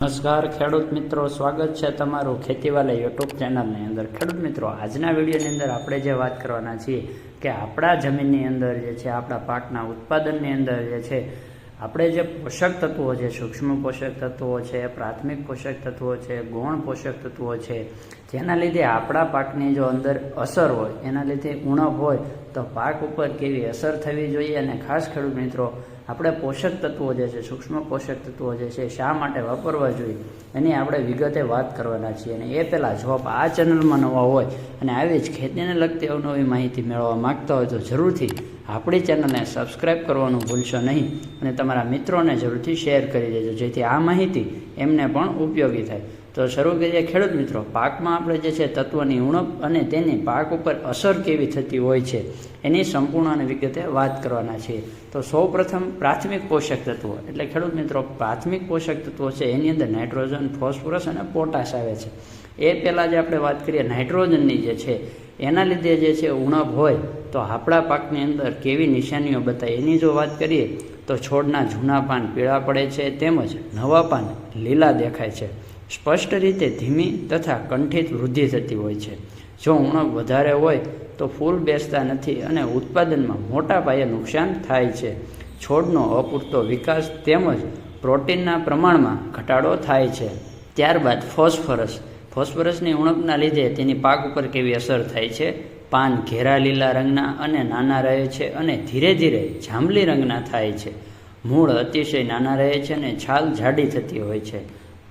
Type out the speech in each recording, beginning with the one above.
નમસ્કાર ખેડૂત મિત્રો, સ્વાગત છે તમારું ખેતીવાલા યુટ્યુબ ચેનલની અંદર। ખેડૂત મિત્રો, આજના વિડીયોની અંદર આપણે જે વાત કરવાના છીએ કે આપણા જમીનની અંદર જે છે, આપણા પાકના ઉત્પાદનની અંદર જે છે, આપણે જે પોષક તત્વો છે, સૂક્ષ્મ પોષક તત્વો છે, પ્રાથમિક પોષક તત્વો છે, ગૌણ પોષક તત્વો છે, જેના લીધે આપણા પાકની જો અંદર અસર હોય, એના લીધે ઉણપ હોય તો પાક ઉપર કેવી અસર થવી જોઈએ, અને ખાસ ખેડૂત મિત્રો આપણે પોષક તત્વો જે છે, સૂક્ષ્મ પોષક તત્વો જે છે, શા માટે વાપરવા જોઈએ એની આપણે વિગતે વાત કરવાના છીએ। અને એ પહેલાં જો આપ આ ચેનલમાં નવા હોય અને આવી જ ખેતીને લગતી અવનવી માહિતી મેળવવા માગતા હોય તો જરૂરથી આપણી ચેનલને સબસ્ક્રાઈબ કરવાનું ભૂલશો નહીં, અને તમારા મિત્રોને જરૂરથી શેર કરી દેજો, જેથી આ માહિતી એમને પણ ઉપયોગી થાય। તો શરૂ કરીએ ખેડૂત મિત્રો। પાકમાં આપણે જે છે તત્વની ઉણપ અને તેની પાક ઉપર અસર કેવી થતી હોય છે એની સંપૂર્ણ અને વિગતે વાત કરવાના છીએ। તો સૌપ્રથમ પ્રાથમિક પોષક તત્વો, એટલે ખેડૂત મિત્રો પ્રાથમિક પોષક તત્વો છે એની અંદર નાઇટ્રોજન, ફોસ્ફરસ અને પોટાશ આવે છે। એ પહેલાં જે આપણે વાત કરીએ નાઇટ્રોજનની જે છે, એના લીધે જે છે ઉણપ હોય તો આપણા પાકની અંદર કેવી નિશાનીઓ બતાય એની જો વાત કરીએ તો છોડના જૂના પાન પીળા પડે છે, તેમજ નવા પાન લીલા દેખાય છે। સ્પષ્ટ રીતે ધીમી તથા કંઠિત વૃદ્ધિ થતી હોય છે। જો ઉણપ વધારે હોય તો ફૂલ બેસતા નથી અને ઉત્પાદનમાં મોટા પાયે નુકસાન થાય છે। છોડનો અપૂરતો વિકાસ તેમજ પ્રોટીનના પ્રમાણમાં ઘટાડો થાય છે। ત્યારબાદ ફોસ્ફરસની ઉણપના લીધે તેની પાક ઉપર કેવી અસર થાય છે? પાન ઘેરા લીલા રંગના અને નાના રહે છે અને ધીરે ધીરે જાંબલી રંગના થાય છે। મૂળ અતિશય નાના રહે છે અને છાલ જાડી થતી હોય છે।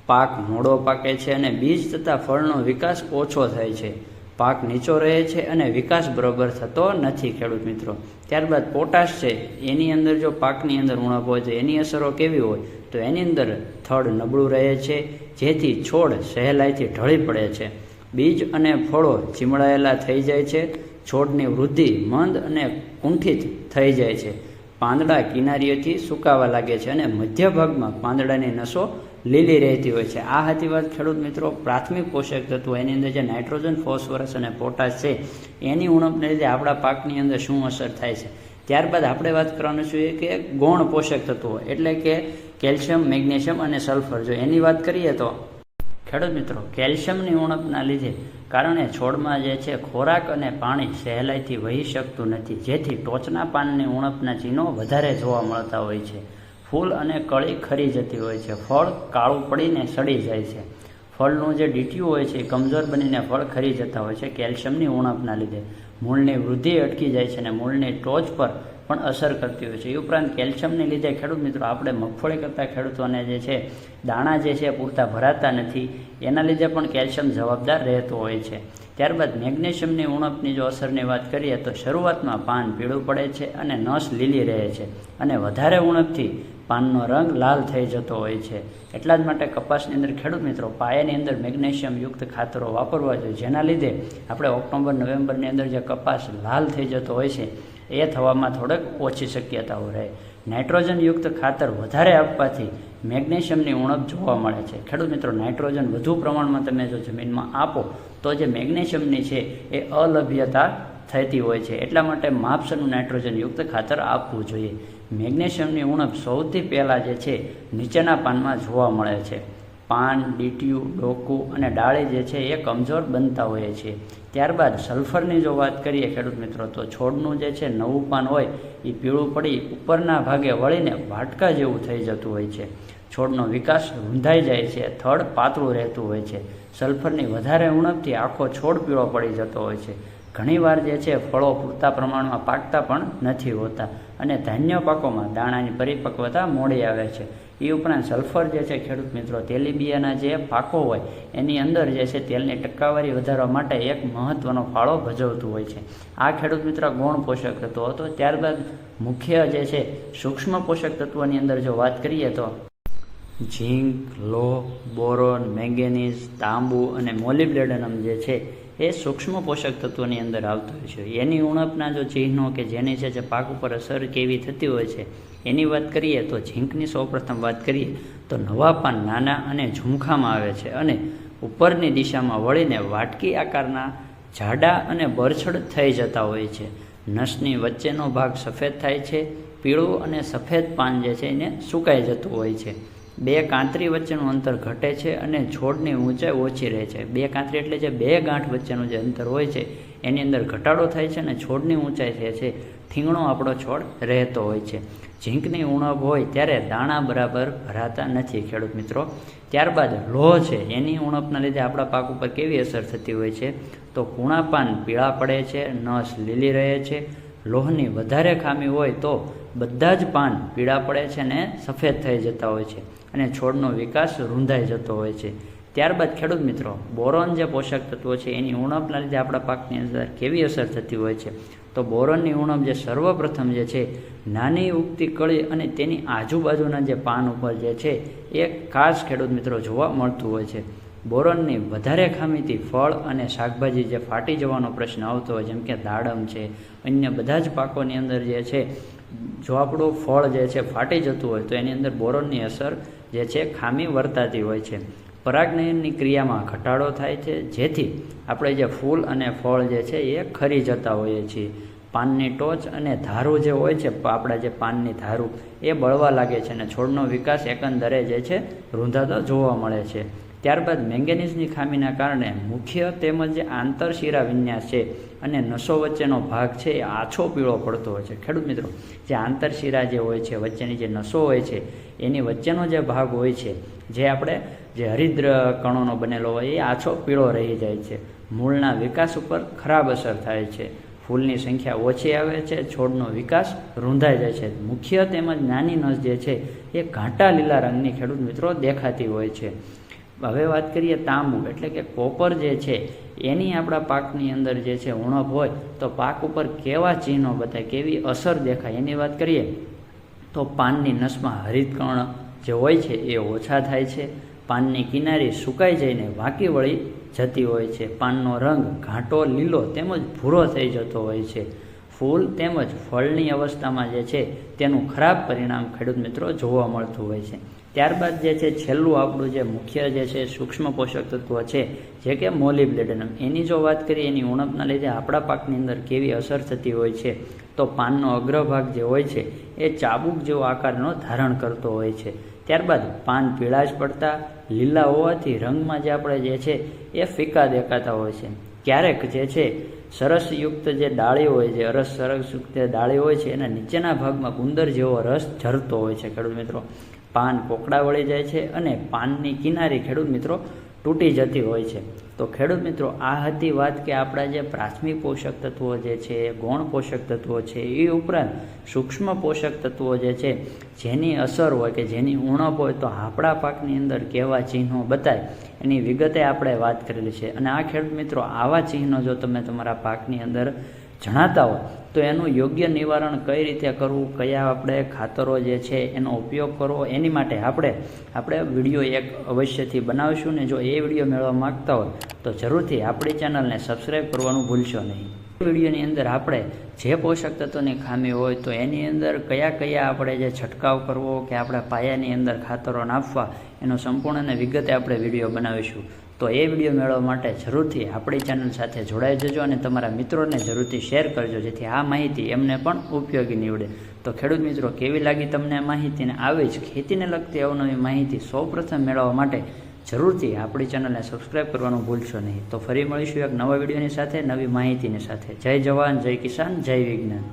પાક મોડો પાકે છે અને બીજ તથા ફળનો વિકાસ ઓછો થાય છે। પાક નીચો રહે છે અને વિકાસ બરોબર થતો નથી ખેડૂત મિત્રો। ત્યારબાદ પોટાશ છે, એની અંદર જો પાકની અંદર ઉણપ હોય તો એની અસરો કેવી હોય તો એની અંદર થડ નબળું રહે છે, જેથી છોડ સહેલાઈથી ઢળી પડે છે। બીજ અને ફળો ચીમળાયેલા થઈ જાય છે। છોડની વૃદ્ધિ મંદ અને કુંઠિત થઈ જાય છે। પાંદડા કિનારીઓથી સુકાવા લાગે છે અને મધ્ય ભાગમાં પાંદડાની નસો લીલી રહેતી હોય છે। આ હતી વાત ખેડૂત મિત્રો પ્રાથમિક પોષક તત્વો, એની અંદર જે નાઇટ્રોજન, ફોસ્ફરસ અને પોટાશ છે એની ઉણપને લીધે આપણા પાકની અંદર શું અસર થાય છે। ત્યારબાદ આપણે વાત કરવાનું છીએ કે ગૌણ પોષક તત્વો, એટલે કે કેલ્શિયમ, મેગ્નેશિયમ અને સલ્ફર। જો એની વાત કરીએ તો ખેડૂત મિત્રો કેલ્શિયમની ઉણપના લીધે કારણે છોડમાં જે છે ખોરાક અને પાણી સહેલાઈથી વહી શકતું નથી, જેથી ટોચના પાનની ઉણપના ચિહ્નો વધારે જોવા મળતા હોય છે। ફૂલ અને કળી ખરી જતી હોય છે। ફળ કાળું પડીને સડી જાય છે। ફળનું જે ડીટીયું હોય છે એ કમજોર બનીને ફળ ખરી જતા હોય છે કેલ્શિયમની ઉણપના લીધે। મૂળની વૃદ્ધિ અટકી જાય છે અને મૂળની ટોચ પર પણ અસર કરતી હોય છે। એ ઉપરાંત કેલ્શિયમને લીધે ખેડૂત મિત્રો આપણે મગફળી કરતા ખેડૂતોને જે છે દાણા જે છે પૂરતા ભરાતા નથી, એના લીધે પણ કેલ્શિયમ જવાબદાર રહેતું હોય છે। ત્યારબાદ મેગ્નેશિયમની ઉણપની જો અસરની વાત કરીએ તો શરૂઆતમાં પાન પીળું પડે છે અને નસ લીલી રહે છે, અને વધારે ઉણપથી પાનનો રંગ લાલ થઈ જતો હોય છે। એટલા જ માટે કપાસની અંદર ખેડૂત મિત્રો પાયાની અંદર મેગ્નેશિયમ યુક્ત ખાતરો વાપરવા જોઈએ, જેના લીધે આપણે ઓક્ટોબર, નવેમ્બરની અંદર જે કપાસ લાલ થઈ જતો હોય છે એ થવામાં થોડોક ઓછી શક્યતાઓ રહે। નાઇટ્રોજન યુક્ત ખાતર વધારે આપવાથી મેગ્નેશિયમની ઉણપ જોવા મળે છે। ખેડૂત મિત્રો નાઇટ્રોજન વધુ પ્રમાણમાં તમે જો જમીનમાં આપો તો જે મેગ્નેશિયમની છે એ અલભ્યતા થતી હોય છે, એટલા માટે માપસરનું નાઇટ્રોજન યુક્ત ખાતર આપવું જોઈએ। મેગ્નેશિયમની ઉણપ સૌથી પહેલાં જે છે નીચેના પાનમાં જોવા મળે છે। પાન, ડીટીયું, ડોકું અને ડાળી જે છે એ કમજોર બનતા હોય છે। ત્યારબાદ સલ્ફરની જો વાત કરીએ ખેડૂત મિત્રો તો છોડનું જે છે નવું પાન હોય એ પીળું પડી ઉપરના ભાગે વળીને વાટકા જેવું થઈ જતું હોય છે। છોડનો વિકાસ રૂંધાઈ જાય છે, થડ પાતળું રહેતું હોય છે। સલ્ફરની વધારે ઉણપથી આખો છોડ પીળો પડી જતો હોય છે। ઘણીવાર જે છે ફળો પૂરતા પ્રમાણમાં પાકતા પણ નથી હોતા, અને ધાન્ય પાકોમાં દાણાની પરિપક્વતા મોડી આવે છે। એ ઉપરાંત સલ્ફર જે છે ખેડૂત મિત્રો તેલીબિયાના જે પાકો હોય એની અંદર જે છે તેલની ટકાવારી વધારવા માટે એક મહત્વનો ફાળો ભજવતું હોય છે। આ ખેડૂત મિત્ર ગૌણ પોષક તત્વો હતો। ત્યારબાદ મુખ્ય જે છે સૂક્ષ્મ પોષક તત્વોની અંદર જો વાત કરીએ તો ઝીંક, લોહ, બોરોન, મેંગેનીઝ, તાંબુ અને મોલિબ્ડેનમ જે છે એ સૂક્ષ્મ પોષક તત્વોની અંદર આવતું હોય છે। એની ઉણપના જો ચિહ્નો કે જેની છે જે પાક ઉપર અસર કેવી થતી હોય છે એની વાત કરીએ તો ઝીંકની સૌપ્રથમ વાત કરીએ તો નવા પાન નાના અને ઝુમખામાં આવે છે, અને ઉપરની દિશામાં વળીને વાટકી આકારના જાડા અને બરછડ થઈ જતા હોય છે। નસની વચ્ચેનો ભાગ સફેદ થાય છે। પીળું અને સફેદ પાન જે છે એને સુકાઈ જતું હોય છે। બે કાંતરી વચ્ચેનું અંતર ઘટે છે અને છોડની ઊંચાઈ ઓછી રહે છે. બે કાંતરી એટલે જે બે ગાંઠ વચ્ચેનું જે અંતર હોય છે એની અંદર ઘટાડો થાય છે અને છોડની ઊંચાઈ જે છે ઠીંગણો આપણો છોડ રહેતો હોય છે. ઝીંકની ઉણપ હોય ત્યારે દાણા બરાબર ભરાતા નથી ખેડૂત મિત્રો. ત્યારબાદ લોહ છે એની ઉણપના લીધે આપણા પાક ઉપર કેવી અસર થતી હોય છે તો કૂણા પાન પીળા પડે છે, નસ લીલી રહે છે. લોહની વધારે ખામી હોય તો બધા જ પાન પીળા પડે છે અને સફેદ થઈ જતા હોય છે અને છોડનો વિકાસ રૂંધાઈ જતો હોય છે. ત્યારબાદ ખેડૂત મિત્રો બોરોન જે પોષક તત્વો છે એની ઉણપના લીધે આપણા પાકની અંદર કેવી અસર થતી હોય છે તો બોરોનની ઉણપ જે સર્વપ્રથમ જે છે નાની ઉગતી કળી અને તેની આજુબાજુના જે પાન ઉપર જે છે એ ખાસ ખેડૂત મિત્રો જોવા મળતું હોય છે. બોરોનની વધારે ખામીથી ફળ અને શાકભાજી જે ફાટી જવાનો પ્રશ્ન આવતો હોય જેમ કે દાડમ છે, અન્ય બધા જ પાકોની અંદર જે છે જો આપણું ફળ જે છે ફાટી જતું હોય તો એની અંદર બોરોનની અસર જે છે ખામી વર્તાતી હોય છે. પરાગનયનની ક્રિયામાં ઘટાડો થાય છે જેથી આપણે જે ફૂલ અને ફળ જે છે એ ખરી જતા હોઈએ છીએ. પાનની ટોચ અને ધારું જે હોય છે આપણા જે પાનની ધારું એ બળવા લાગે છે અને છોડનો વિકાસ એકંદરે જે છે રૂંધાતો જોવા મળે છે. ત્યારબાદ મેંગેનીઝની ખામીના કારણે મુખ્ય તેમજ જે આંતરશિરા વિન્યાસ છે અને નસો વચ્ચેનો ભાગ છે એ આછો પીળો પડતો હોય છે. ખેડૂત મિત્રો જે આંતરશિરા જે હોય છે વચ્ચેની જે નસો હોય છે એની વચ્ચેનો જે ભાગ હોય છે જે આપણે જે હરિદ્ર કણોનો બનેલો હોય એ આછો પીળો રહી જાય છે. મૂળના વિકાસ ઉપર ખરાબ અસર થાય છે. ફૂલની સંખ્યા ઓછી આવે છે, છોડનો વિકાસ રૂંધાઈ જાય છે. મુખ્ય તેમજ નાની નસ જે છે એ ઘાટા લીલા રંગની ખેડૂત મિત્રો દેખાતી હોય છે. હવે વાત કરીએ તાંબુ એટલે કે કોપર જે છે એની આપણા પાકની અંદર જે છે ઉણપ હોય તો પાક ઉપર કેવા ચિહ્નો બતાય, કેવી અસર દેખાય એની વાત કરીએ તો પાનની નસમાં હરિતકણ જે હોય છે એ ઓછા થાય છે. પાનની કિનારી સુકાઈ જઈને વાંકી વળી જતી હોય છે. પાનનો રંગ ઘાટો લીલો તેમજ ભૂરો થઈ જતો હોય છે. ફૂલ તેમજ ફળની અવસ્થામાં જે છે તેનું ખરાબ પરિણામ ખેડૂત મિત્રો જોવા મળતું હોય છે. ત્યારબાદ જે છે છેલ્લું આપણું જે મુખ્ય જે છે સૂક્ષ્મ પોષક તત્વ છે જે કે મોલિબ્ડેનમ એની જો વાત કરીએ એની ઉણપના લીધે આપણા પાકની અંદર કેવી અસર થતી હોય છે તો પાનનો અગ્રભાગ જે હોય છે એ ચાબુક જેવો આકારનો ધારણ કરતો હોય છે. ત્યારબાદ પાન પીળાશ પડતા લીલા હોવાથી રંગમાં જે આપણે જે છે એ ફીકા દેખાતા હોય છે. ક્યારેક જે છે સરસયુક્ત જે ડાળી હોય છે સરસયુક્ત ડાળી હોય છે એના નીચેના ભાગમાં ગુંદર જેવો રસ ઝરતો હોય છે. ખેડૂત મિત્રો પાન કોકડા વળી જાય છે અને પાનની કિનારી ખેડૂત મિત્રો તૂટી જતી હોય છે. તો ખેડૂત મિત્રો આ હતી વાત કે આપણા જે પ્રાથમિક પોષક તત્વો જે છે ગૌણ પોષક તત્વો છે એ ઉપરાંત સૂક્ષ્મ પોષક તત્વો જે છે જેની અસર હોય કે જેની ઉણપ હોય તો આપણા પાકની અંદર કેવા ચિહ્નો બતાય એની વિગતે આપણે વાત કરેલી છે. અને આ ખેડૂત મિત્રો આવા ચિહ્નો જો તમે તમારા પાકની અંદર જણાતા હોય તો એનું યોગ્ય નિવારણ કઈ રીતે કરવું, કયા આપણે ખાતરો જે છે એનો ઉપયોગ કરવો એની માટે આપણે વિડીયો એક અવશ્યથી બનાવીશું. ને જો એ વિડીયો મેળવવા માગતા હોય તો જરૂરથી આપણી ચેનલને સબસ્ક્રાઈબ કરવાનું ભૂલશો નહીં. વિડીયોની અંદર આપણે જે પોષક તત્વોની ખામી હોય તો એની અંદર કયા આપણે જે છંટકાવ કરવો કે આપણા પાયાની અંદર ખાતરો નાખવા એનો સંપૂર્ણ અને વિગતે આપણે વિડીયો બનાવીશું. તો એ વિડીયો મેળવવા માટે જરૂરથી આપણી ચેનલ સાથે જોડાઈ જજો અને તમારા મિત્રોને જરૂરથી શેર કરજો જેથી આ માહિતી એમને પણ ઉપયોગી નીવડે. તો ખેડૂત મિત્રો કેવી લાગી તમને માહિતીને આવી જ ખેતીને લગતી અવનવી માહિતી સૌપ્રથમ મેળવવા માટે જરૂરથી આપણી ચેનલને સબસ્ક્રાઈબ કરવાનું ભૂલશો નહીં. તો ફરી મળીશું એક નવા વિડીયોની સાથે, નવી માહિતીની સાથે. જય જવાન, જય કિસાન, જય વિજ્ઞાન.